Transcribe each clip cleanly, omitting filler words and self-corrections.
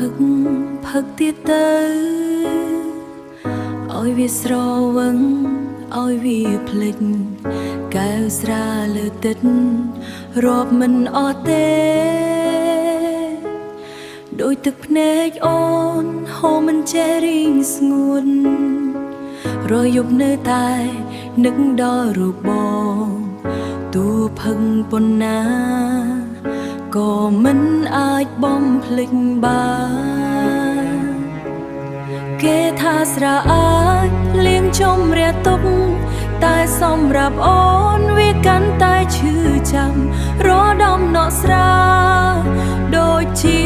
ផឹកទៀតទៅឲ្យវាស្រវឹងឲ្យវាភ្លេចកែវស្រាលើទឹករាប់មិនអស់ទេដោយទឹកភ្នែកអូនហូរមិនចេះរីងស្ងួនរយប់នៅតែនឹកដល់រូបបងទូផឹងប៉ុណ្ណាក៏មិនអាចបំភ្លេចបានគេថាស្រះអាចលៀងចំរះទុកតែសម្រាប់អូនវាកាន់តែឈឺចាំរដំណក់ស្រាដូចជា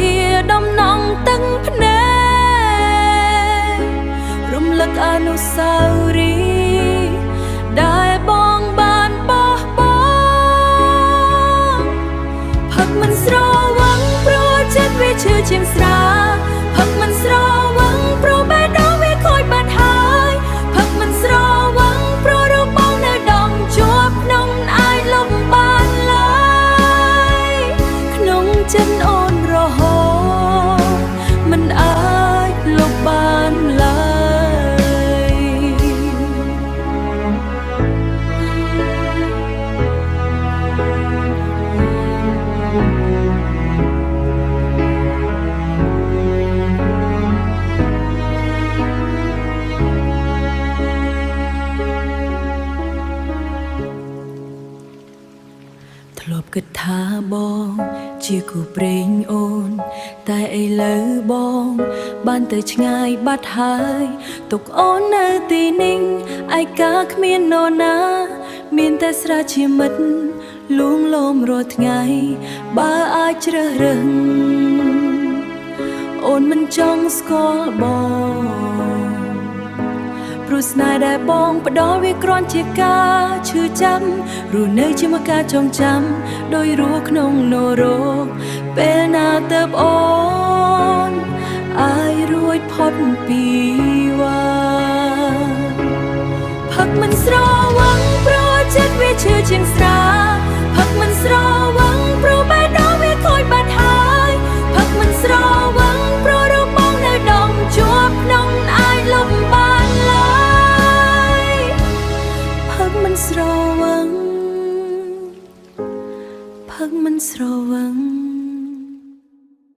ដំណងទឹកភ្នែករំលឹកអនុស្សាវរីយ៍ដែលបងបានបោះបង់ផឹកមិនស្រវឹងព្រោះចិត្តវាឈឺជាងស្រាផឹកមិនស្រវឹងព្រោះបេះដូងវាខូចបាត់ហើយផឹកមិនស្រវឹងព្រោះរូបបងនៅដងជាប់ក្នុងអាយលំបានឡើយក្នុងចិត្តអូនរហូតមិនអាចលុបបានឡើយធ្លាប់គិតថាបងជាគូព្រេងអូនតែឥឡូវបងបានទៅឆ្ងាយបាត់ហើយទុកអូននៅទីនេះឯកាគ្មាននរណាមានតែស្រះជាមិត្តលួងលោមរាល់ថ្ងៃបើអាចជ្រើសរើសអូនមិនចង់ស្គាល់បងព្រោះស្នេហ៍ដែលបងផ្ដល់វាគ្រាន់ជាការឈឺចាំរស់នៅជាមួយការចងចាំដោយរស់ក្នុងនរកពេលណាទៅអូនអាចរួចផុតពីវ៉ាផឹកមិនស្រវឹងព្រោះចិត្តវាឈឺជាងស្រាផឹកមិនស្រវឹងព្រោះ